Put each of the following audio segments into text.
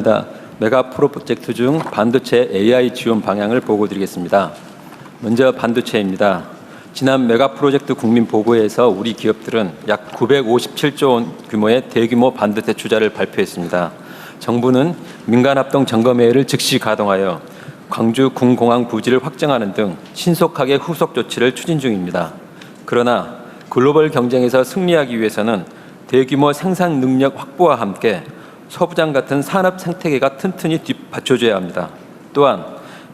감사합니다. 메가 프로젝트 중 반도체 AI 지원 방향을 보고드리겠습니다. 먼저 반도체입니다. 지난 메가 프로젝트 국민 보고에서 우리 기업들은 약 957조 원 규모의 대규모 반도체 투자를 발표했습니다. 정부는 민간 합동 점검회의를 즉시 가동하여 광주 군공항 부지를 확정하는 등 신속하게 후속 조치를 추진 중입니다. 그러나 글로벌 경쟁에서 승리하기 위해서는 대규모 생산 능력 확보와 함께 서부장 같은 산업 생태계가 튼튼히 뒷받쳐줘야 합니다. 또한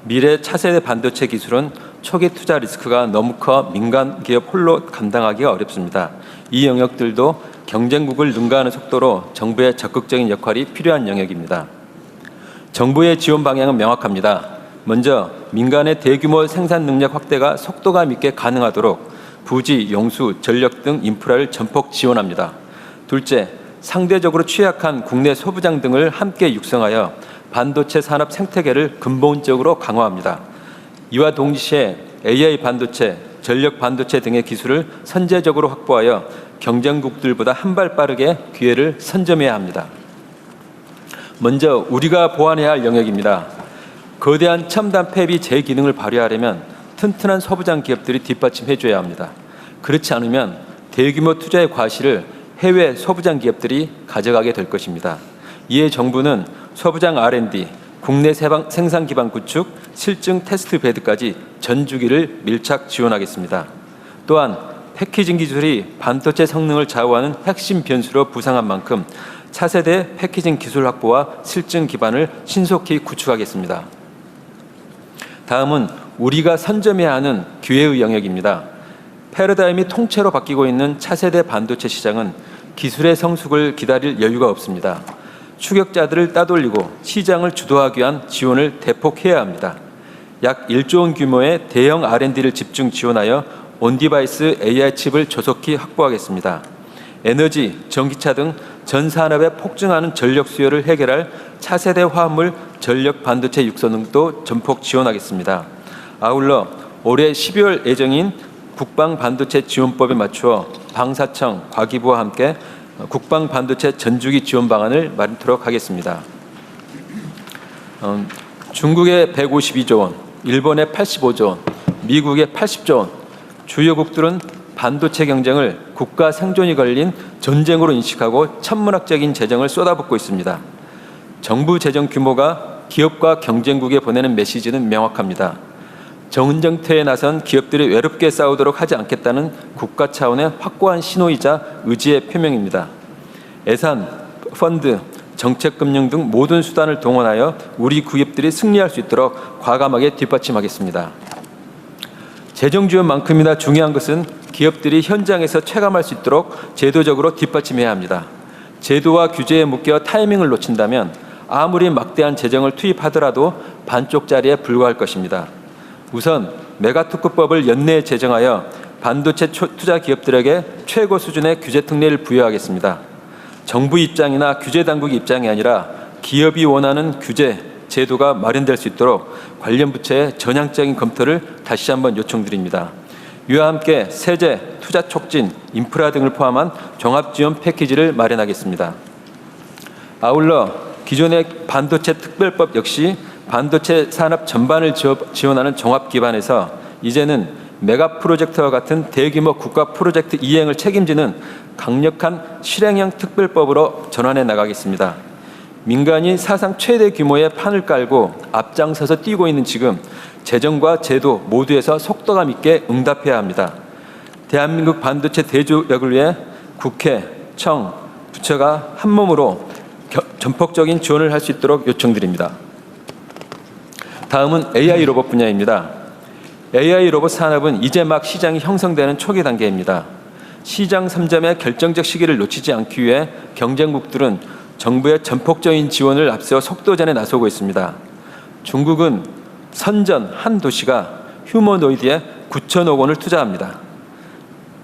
미래 차세대 반도체 기술은 초기 투자 리스크가 너무 커 민간 기업 홀로 감당하기가 어렵습니다. 이 영역들도 경쟁국을 능가하는 속도로 정부의 적극적인 역할이 필요한 영역입니다. 정부의 지원 방향은 명확합니다. 먼저 민간의 대규모 생산 능력 확대가 속도감 있게 가능하도록 부지, 용수, 전력 등 인프라를 전폭 지원합니다. 둘째, 상대적으로 취약한 국내 소부장 등을 함께 육성하여 반도체 산업 생태계를 근본적으로 강화합니다. 이와 동시에 AI 반도체, 전력 반도체 등의 기술을 선제적으로 확보하여 경쟁국들보다 한 발 빠르게 기회를 선점해야 합니다. 먼저 우리가 보완해야 할 영역입니다. 거대한 첨단 팹이 제 기능을 발휘하려면 튼튼한 소부장 기업들이 뒷받침해줘야 합니다. 그렇지 않으면 대규모 투자의 과실을 해외 소부장 기업들이 가져가게 될 것입니다. 이에 정부는 소부장 R&D, 국내 생산 기반 구축, 실증 테스트 베드까지 전 주기를 밀착 지원하겠습니다. 또한 패키징 기술이 반도체 성능을 좌우하는 핵심 변수로 부상한 만큼 차세대 패키징 기술 확보와 실증 기반을 신속히 구축하겠습니다. 다음은 우리가 선점해야 하는 기회의 영역입니다. 패러다임이 통째로 바뀌고 있는 차세대 반도체 시장은 기술의 성숙을 기다릴 여유가 없습니다. 추격자들을 따돌리고 시장을 주도하기 위한 지원을 대폭해야 합니다. 약 1조 원 규모의 대형 R&D를 집중 지원하여 온디바이스 AI 칩을 조속히 확보하겠습니다. 에너지, 전기차 등 전 산업에 폭증하는 전력 수요를 해결할 차세대 화합물 전력 반도체 육성 등도 전폭 지원하겠습니다. 아울러 올해 12월 예정인 국방 반도체 지원법에 맞추어 방사청, 과기부와 함께 국방 반도체 전주기 지원 방안을 마련토록 하겠습니다. 중국의 152조 원, 일본의 85조 원, 미국의 80조 원, 주요국들은 반도체 경쟁을 국가 생존이 걸린 전쟁으로 인식하고 천문학적인 재정을 쏟아붓고 있습니다. 정부 재정 규모가 기업과 경쟁국에 보내는 메시지는 명확합니다. 정은정퇴에 나선 기업들이 외롭게 싸우도록 하지 않겠다는 국가 차원의 확고한 신호이자 의지의 표명입니다. 예산, 펀드, 정책금융 등 모든 수단을 동원하여 우리 기업들이 승리할 수 있도록 과감하게 뒷받침하겠습니다. 재정 지원만큼이나 중요한 것은 기업들이 현장에서 체감할 수 있도록 제도적으로 뒷받침해야 합니다. 제도와 규제에 묶여 타이밍을 놓친다면 아무리 막대한 재정을 투입하더라도 반쪽짜리에 불과할 것입니다. 우선 메가특구법을 연내에 제정하여 반도체 투자 기업들에게 최고 수준의 규제 특례를 부여하겠습니다. 정부 입장이나 규제 당국의 입장이 아니라 기업이 원하는 규제, 제도가 마련될 수 있도록 관련 부처의 전향적인 검토를 다시 한번 요청드립니다. 이와 함께 세제, 투자 촉진, 인프라 등을 포함한 종합지원 패키지를 마련하겠습니다. 아울러 기존의 반도체 특별법 역시 반도체 산업 전반을 지원하는 종합 기반에서 이제는 메가 프로젝트와 같은 대규모 국가 프로젝트 이행을 책임지는 강력한 실행형 특별법으로 전환해 나가겠습니다. 민간이 사상 최대 규모의 판을 깔고 앞장서서 뛰고 있는 지금 재정과 제도 모두에서 속도감 있게 응답해야 합니다. 대한민국 반도체 대조력을 위해 국회, 청, 부처가 한몸으로 전폭적인 지원을 할 수 있도록 요청드립니다. 다음은 AI 로봇 분야입니다. AI 로봇 산업은 이제 막 시장이 형성되는 초기 단계입니다. 시장 선점의 결정적 시기를 놓치지 않기 위해 경쟁국들은 정부의 전폭적인 지원을 앞세워 속도전에 나서고 있습니다. 중국은 선전 한 도시가 휴머노이드에 9천억 원을 투자합니다.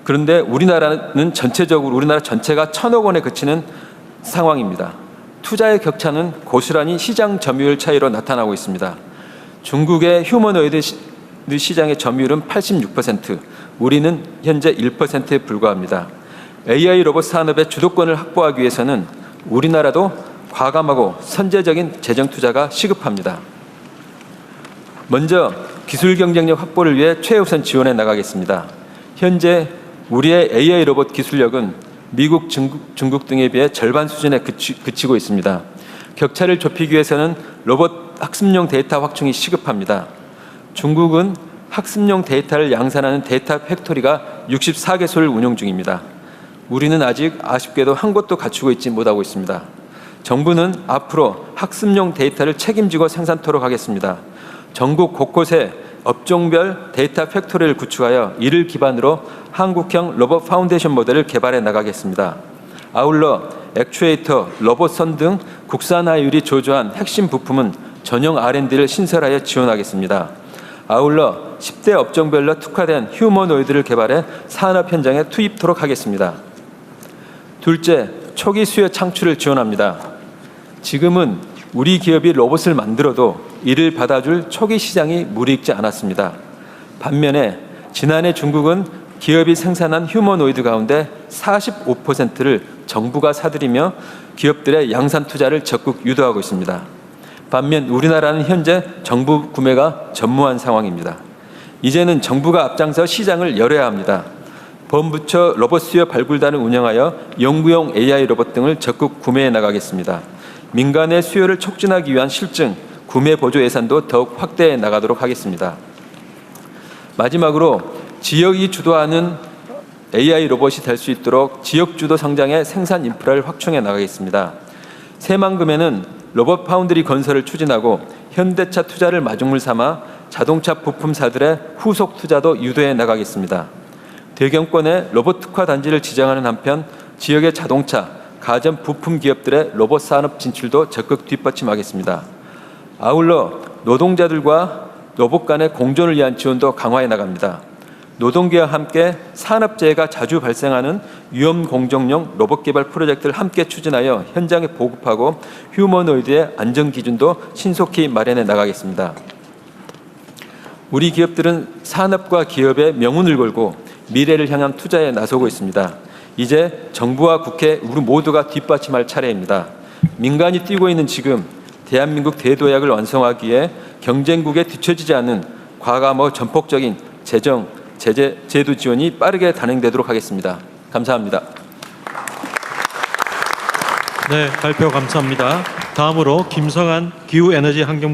그런데 우리나라 전체가 1,000억 원에 그치는 상황입니다. 투자의 격차는 고스란히 시장 점유율 차이로 나타나고 있습니다. 중국의 휴머노이드 시장의 점유율은 86%, 우리는 현재 1%에 불과합니다. AI 로봇 산업의 주도권을 확보하기 위해서는 우리나라도 과감하고 선제적인 재정 투자가 시급합니다. 먼저 기술 경쟁력 확보를 위해 최우선 지원해 나가겠습니다. 현재 우리의 AI 로봇 기술력은 미국, 중국 등에 비해 절반 수준에 그치고 있습니다. 격차를 좁히기 위해서는 로봇 학습용 데이터 확충이 시급합니다. 중국은 학습용 데이터를 양산하는 데이터 팩토리가 64개소를 운영 중입니다. 우리는 아직 아쉽게도 한 곳도 갖추고 있지 못하고 있습니다. 정부는 앞으로 학습용 데이터를 책임지고 생산토록 하겠습니다. 전국 곳곳에 업종별 데이터 팩토리를 구축하여 이를 기반으로 한국형 로봇 파운데이션 모델을 개발해 나가겠습니다. 아울러 액추에이터, 로봇선 등 국산화율이 조조한 핵심 부품은 전용 R&D를 신설하여 지원하겠습니다. 아울러 10대 업종별로 특화된 휴머노이드를 개발해 산업 현장에 투입토록 하겠습니다. 둘째, 초기 수요 창출을 지원합니다. 지금은 우리 기업이 로봇을 만들어도 이를 받아줄 초기 시장이 무르익지 않았습니다. 반면에 지난해 중국은 기업이 생산한 휴머노이드 가운데 45%를 정부가 사들이며 기업들의 양산 투자를 적극 유도하고 있습니다. 반면 우리나라는 현재 정부 구매가 전무한 상황입니다. 이제는 정부가 앞장서 시장을 열어야 합니다. 범부처 로봇 수요 발굴단을 운영하여 연구용 AI 로봇 등을 적극 구매해 나가겠습니다. 민간의 수요를 촉진하기 위한 실증, 구매 보조 예산도 더욱 확대해 나가도록 하겠습니다. 마지막으로 지역이 주도하는 AI 로봇이 될 수 있도록 지역 주도 성장의 생산 인프라를 확충해 나가겠습니다. 새만금에는 로봇 파운드리 건설을 추진하고 현대차 투자를 마중물 삼아 자동차 부품사들의 후속 투자도 유도해 나가겠습니다. 대경권의 로봇 특화 단지를 지정하는 한편 지역의 자동차, 가전 부품 기업들의 로봇 산업 진출도 적극 뒷받침하겠습니다. 아울러 노동자들과 로봇 간의 공존을 위한 지원도 강화해 나갑니다. 노동계와 함께 산업재해가 자주 발생하는 위험 공정용 로봇 개발 프로젝트를 함께 추진하여 현장에 보급하고 휴머노이드의 안전 기준도 신속히 마련해 나가겠습니다. 우리 기업들은 산업과 기업의 명운을 걸고 미래를 향한 투자에 나서고 있습니다. 이제 정부와 국회 우리 모두가 뒷받침할 차례입니다. 민간이 뛰고 있는 지금 대한민국 대도약을 완성하기 위해 경쟁국에 뒤처지지 않는 과감하고 전폭적인 재정, 제도 지원이 빠르게 단행되도록 하겠습니다. 감사합니다. 네, 발표 감사합니다. 다음으로 김성한 기후에너지환경부